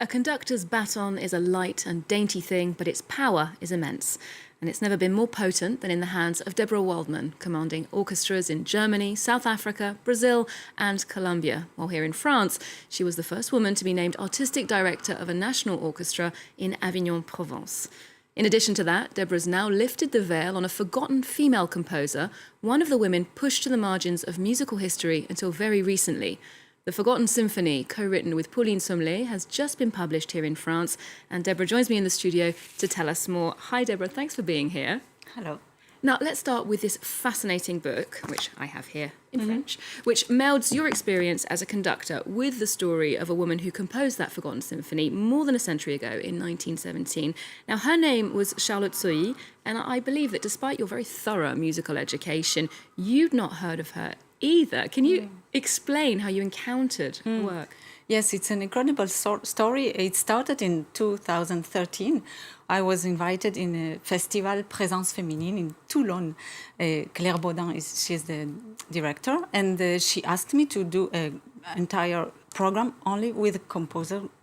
conductor's baton is a light and dainty thing, but its power is immense. And it's never been more potent than in the hands of Debora Waldman, commanding orchestras in Germany, South Africa, Brazil and Colombia. While here in France, she was the first woman to be named artistic director of a national orchestra in Avignon, Provence. In addition to that, Debora's now lifted the veil on a forgotten female composer, one of the women pushed to the margins of musical history until very recently. The Forgotten Symphony, co-written with Pauline Sommelet, has just been published here in France, and Debora joins me in the studio to tell us more. Hi, Debora. Thanks for being here. Hello. Now, let's start with this fascinating book, which I have here in French, which melds your experience as a conductor with the story of a woman who composed that Forgotten Symphony more than a century ago in 1917. Now, her name was Charlotte Sohy, and I believe that despite your very thorough musical education, you'd not heard of her either. Can you explain how you encountered her work? Yes, it's an incredible story. It started in 2013. I was invited in a festival, Présence Féminine, in Toulon. Claire Baudin, she's the director, and she asked me to do an entire program only with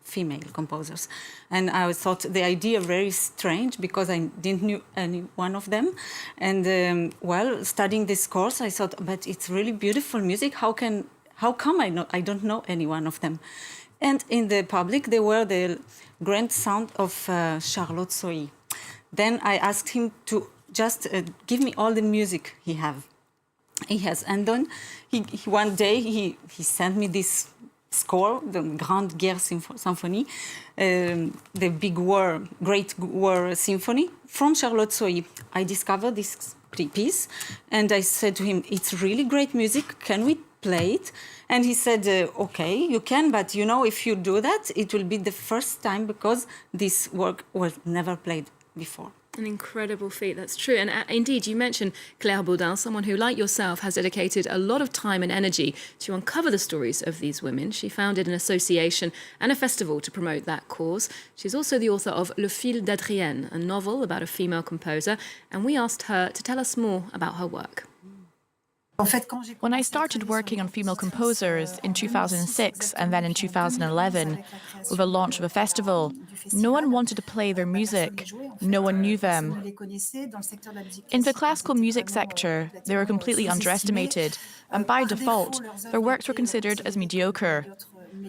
female composers. And I thought the idea very strange because I didn't know any one of them. And studying this course, I thought, but it's really beautiful music. How come I don't know any one of them? And in the public, they were the grand sound of Charlotte Sohy. Then I asked him to just give me all the music he has. And then one day he sent me this score, the Grande Guerre Symphony, the Great War Symphony from Charlotte Sohy. I discovered this piece and I said to him, it's really great music, can we play it? And he said, okay, you can, but you know, if you do that, it will be the first time because this work was never played before. An incredible feat, that's true. And indeed, you mentioned Claire Baudin, someone who, like yourself, has dedicated a lot of time and energy to uncover the stories of these women. She founded an association and a festival to promote that cause. She's also the author of Le Fil d'Adrienne, a novel about a female composer, and we asked her to tell us more about her work. When I started working on female composers in 2006 and then in 2011, with the launch of a festival, no one wanted to play their music. No one knew them. In the classical music sector, they were completely underestimated, and by default, their works were considered as mediocre.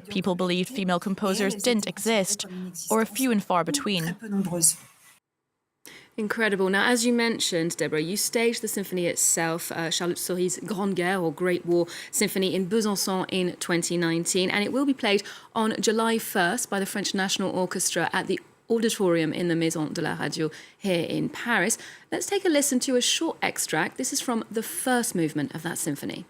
People believed female composers didn't exist, or were few and far between. Incredible. Now, as you mentioned, Debora, you staged the symphony itself, Charlotte Sohy's Grande Guerre, or Great War Symphony, in Besançon in 2019, and it will be played on July 1st by the French National Orchestra at the Auditorium in the Maison de la Radio here in Paris. Let's take a listen to a short extract. This is from the first movement of that symphony.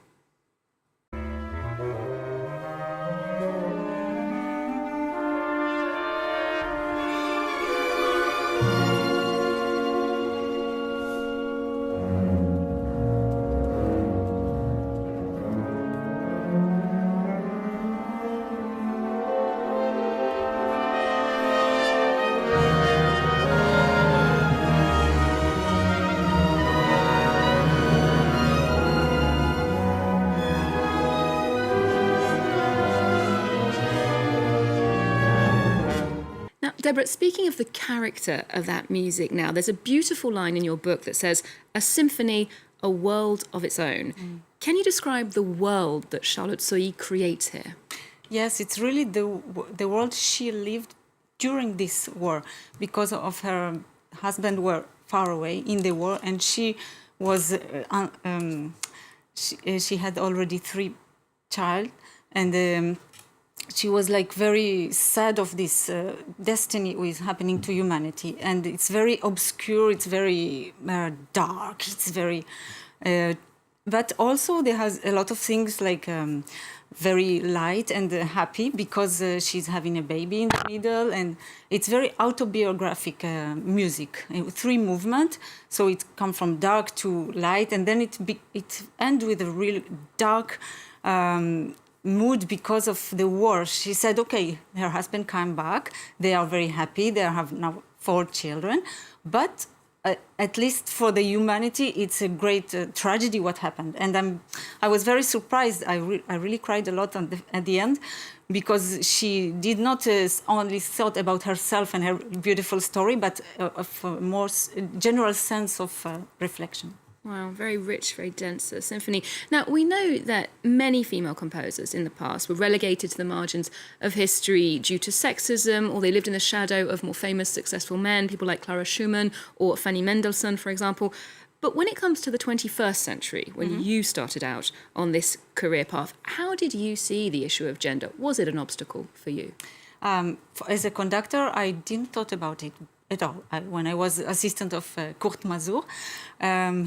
Debora, speaking of the character of that music now, there's a beautiful line in your book that says, a symphony, a world of its own. Can you describe the world that Charlotte Sohy creates here? Yes, it's really the world she lived during this war, because of her husband were far away in the war, and she was she had already 3 children, and she was like very sad of this destiny which is happening to humanity, and it's very obscure, it's very dark, it's very but also there has a lot of things like very light and happy, because she's having a baby in the middle, and it's very autobiographic music, 3 movements, so it comes from dark to light, and then it ends with a real dark mood because of the war. She said, okay, her husband came back, they are very happy, they have now 4 children, but at least for the humanity, it's a great tragedy what happened. And I was very surprised. I really cried a lot at the end, because she did not only thought about herself and her beautiful story, but of a more general sense of reflection. Wow, very rich, very dense symphony. Now, we know that many female composers in the past were relegated to the margins of history due to sexism, or they lived in the shadow of more famous, successful men, people like Clara Schumann or Fanny Mendelssohn, for example. But when it comes to the 21st century, when you started out on this career path, how did you see the issue of gender? Was it an obstacle for you? As a conductor, I didn't thought about it at all. When I was assistant of Kurt Masur,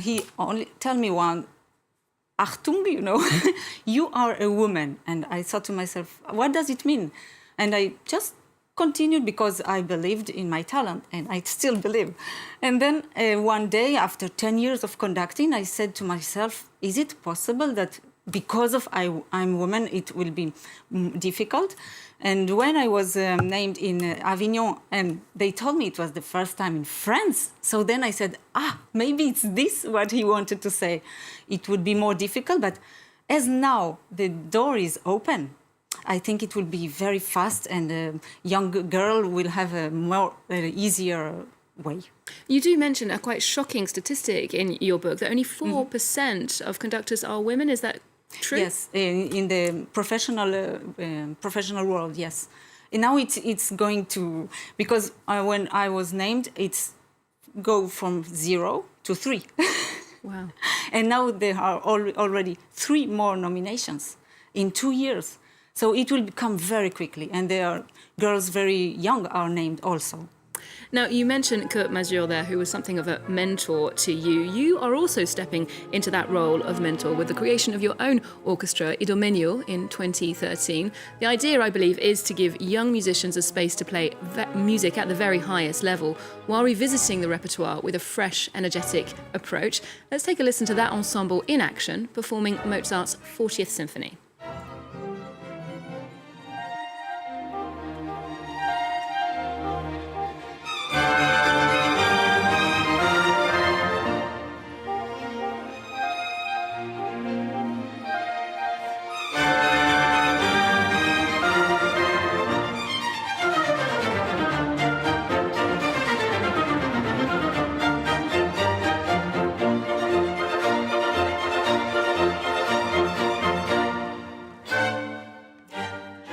he only tell me one, Achtung, you are a woman. And I thought to myself, what does it mean? And I just continued because I believed in my talent, and I still believe. And then one day, after 10 years of conducting, I said to myself, is it possible that because of I'm woman, it will be difficult? And when I was named in Avignon, and they told me it was the first time in France, so then I said, maybe it's this what he wanted to say. It would be more difficult, but as now the door is open, I think it will be very fast, and a young girl will have a more easier way. You do mention a quite shocking statistic in your book that only 4% of conductors are women. Is that true? Yes, in the professional world, yes. And now it's going to, because when I was named, it's go from 0 to 3. Wow. And now there are already 3 more nominations in 2 years. So it will come very quickly, and there are girls very young are named also. Now, you mentioned Kurt Masur there, who was something of a mentor to you. You are also stepping into that role of mentor with the creation of your own orchestra, Idomeneo, in 2013. The idea, I believe, is to give young musicians a space to play music at the very highest level while revisiting the repertoire with a fresh, energetic approach. Let's take a listen to that ensemble in action, performing Mozart's 40th Symphony.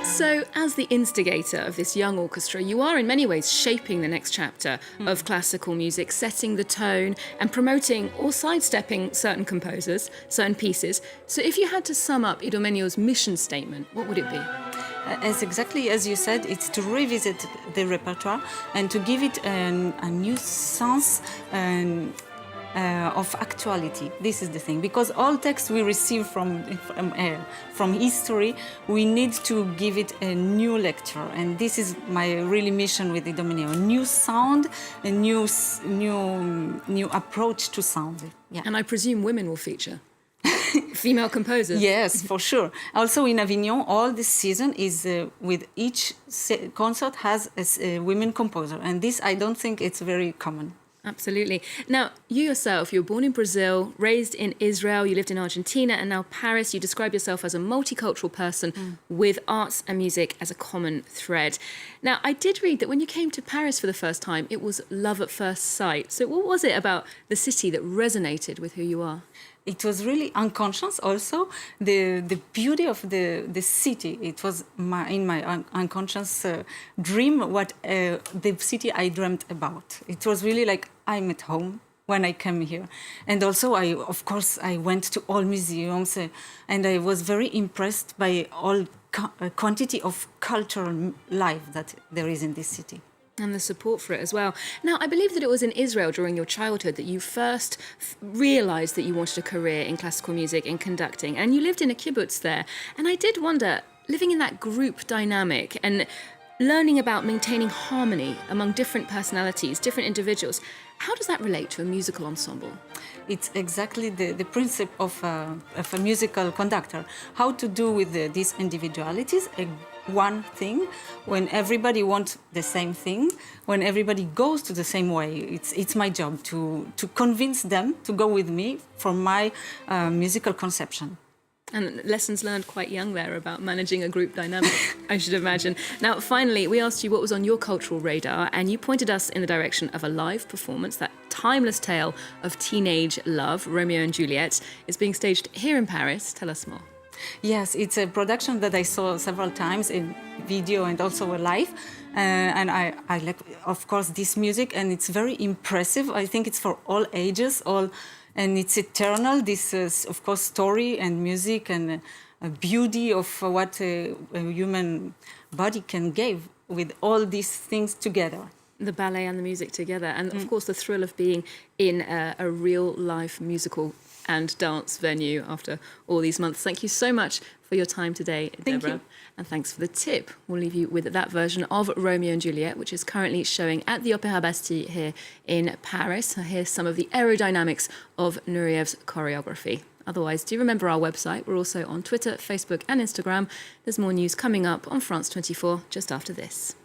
So, as the instigator of this young orchestra, you are in many ways shaping the next chapter of classical music, setting the tone and promoting or sidestepping certain composers, certain pieces. So if you had to sum up Idomeneo's mission statement, what would it be? Exactly as you said, it's to revisit the repertoire and to give it a new sense of actuality. This is the thing, because all texts we receive from history, we need to give it a new lecture, and this is my really mission with Idomeneo: new sound, a new approach to sound. Yeah. And I presume women will feature. Female composers. Yes, for sure. Also in Avignon, all this season is with each concert has a women composer, and this I don't think it's very common. Absolutely. Now, you yourself, you were born in Brazil, raised in Israel, you lived in Argentina, and now Paris. You describe yourself as a multicultural person with arts and music as a common thread. Now, I did read that when you came to Paris for the first time, it was love at first sight. So what was it about the city that resonated with who you are? It was really unconscious also, the beauty of the city. It was in my unconscious dream what the city I dreamt about. It was really like I'm at home when I came here. And also, of course, I went to all museums and I was very impressed by all quantity of cultural life that there is in this city. And the support for it as well. Now, I believe that it was in Israel during your childhood that you first realised that you wanted a career in classical music and conducting. And you lived in a kibbutz there. And I did wonder, living in that group dynamic and learning about maintaining harmony among different personalities, different individuals. How does that relate to a musical ensemble? It's exactly the principle of a musical conductor. How to do with these individualities, one thing, when everybody wants the same thing, when everybody goes to the same way. It's my job to convince them to go with me from my musical conception. And lessons learned quite young there about managing a group dynamic, I should imagine. Now, finally, we asked you what was on your cultural radar, and you pointed us in the direction of a live performance. That timeless tale of teenage love, Romeo and Juliet, is being staged here in Paris. Tell us more. Yes, it's a production that I saw several times in video and also live. And I like, of course, this music, and it's very impressive. I think it's for all ages, and it's eternal, this, of course, story and music and beauty of what a human body can give with all these things together. The ballet and the music together, and of course the thrill of being in a real life musical and dance venue after all these months. Thank you so much for your time today, Debora. Thank you. And thanks for the tip. We'll leave you with that version of Romeo and Juliet, which is currently showing at the Opéra Bastille here in Paris. Here's some of the aerodynamics of Nureev's choreography. Otherwise, do remember our website. We're also on Twitter, Facebook and Instagram. There's more news coming up on France 24 just after this.